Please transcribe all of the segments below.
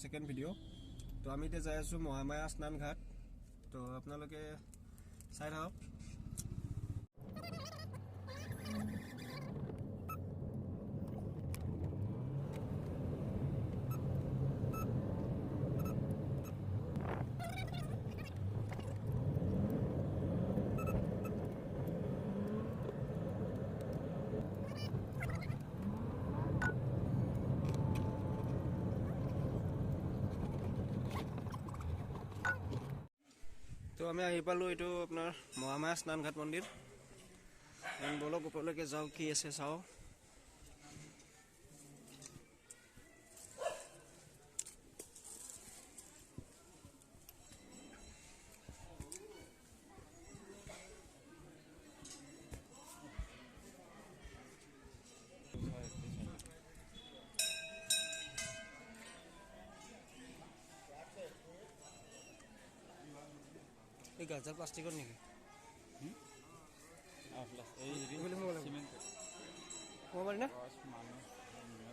Second video. তো আমি এতিয়া যাই আছোঁ মহামায়া স্নান ঘাট। তো আপোনালোকে চাই থাকক। তো আমি আহি পালোঁ, এইটো আপোনাৰ মহামায়া স্নান ঘাট মন্দিৰ। বলক ওপৰলৈকে যাওঁ, কি আছে চাওঁ। এই গাজা প্লাষ্টিকৰ নেকি? ক'ব পাৰি না?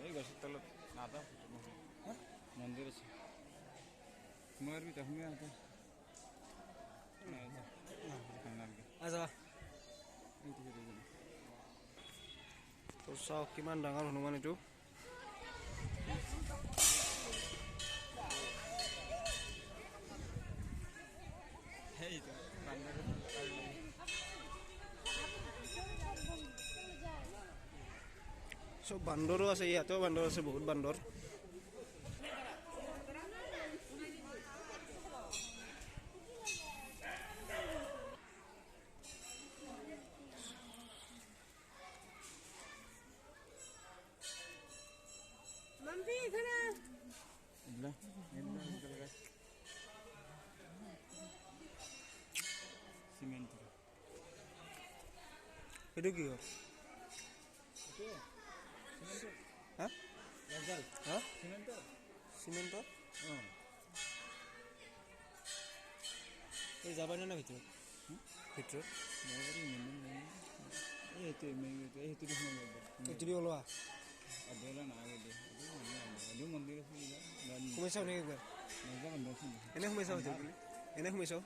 এই গছৰ তলত নাযাওঁ, মন্দিৰ আছে। মই তো চাওক কিমান ডাঙৰ হনুমান এইটো। চব বান্দৰো আছে, ইয়াতেও বান্দৰ আছে, বহুত বান্দৰ। এইটো কি হয়? চিমেণ্টৰ এই যাবানে না ভিতৰত? এইটো ওলোৱা সোমাইছাও নেকি একবাৰ? এনে সোমাইছাও ভিতৰত? এনে সোমাইছাও?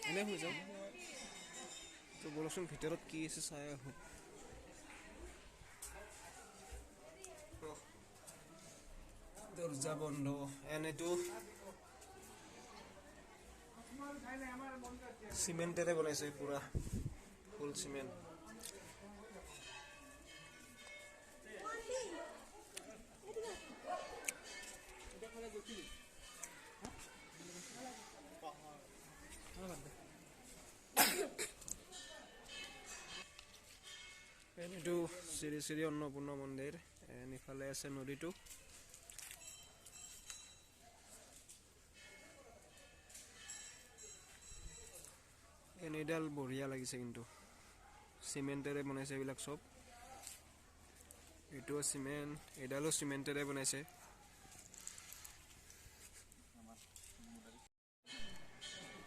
এনে সোমাইছাও? তো বলকচোন ভিতৰত কি আছে চাই আহোঁ। দৰ্জা বন্ধ। এনেটো চিমেণ্টেৰে বনাইছে, পুৰা ফুল চিমেণ্ট। এইটো শ্ৰী শ্ৰী অন্নপূৰ্ণা মন্দিৰ। ইফালে আছে নদীটো। এনেডাল বঢ়িয়া লাগিছে, কিন্তু চিমেণ্টেৰে বনাইছে এইবিলাক চব। এইটোও চিমেণ্ট, এইডালো চিমেণ্টেৰে বনাইছে।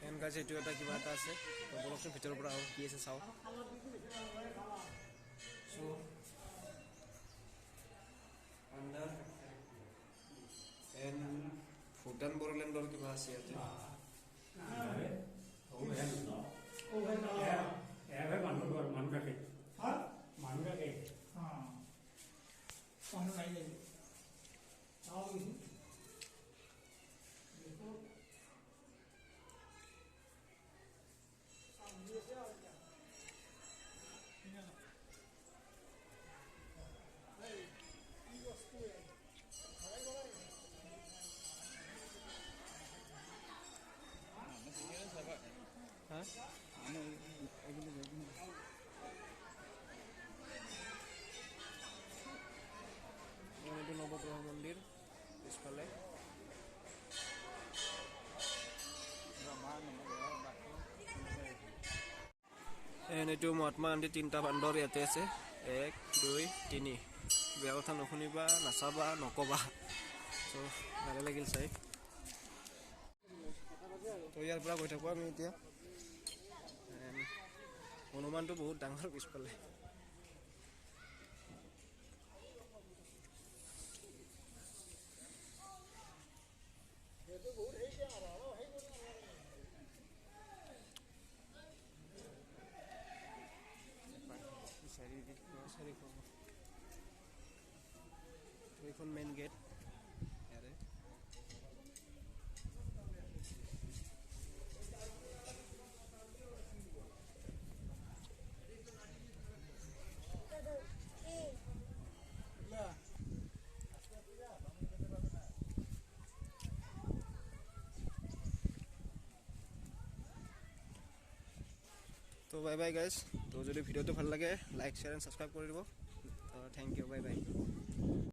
এনেকুৱা যে এইটো এটা কিবা এটা আছে। বলকচোন ভিতৰৰ পৰা আহোঁ, কি আছে চাওঁ। ভূটান বড়োলেণ্ডৰ কিবা আছে ইয়াতে। এইটো নৱগ্ৰহ মন্দিৰ পিছফালে। এইটো মহাত্মা গান্ধী তিনিটা বান্দৰ ইয়াতে আছে। 1, 2, 3। বেয়া কথা নুশুনিবা, নাচাবা, নকবা। তো ভালে লাগিল চাই। তো ইয়াৰ পৰা গৈ থাকোঁ আমি এতিয়া। হনুমানটো বহুত ডাঙৰ পিছফালে। এইখন মেইন গেট ইয়াৰে তো বাই বাই গাইজ তো যদি ভিডিঅ'টো ভাল লাগে লাইক শ্বেয়াৰ এণ্ড ছাবস্ক্ৰাইব কৰি দিব তো থেংক ইউ বাই বাই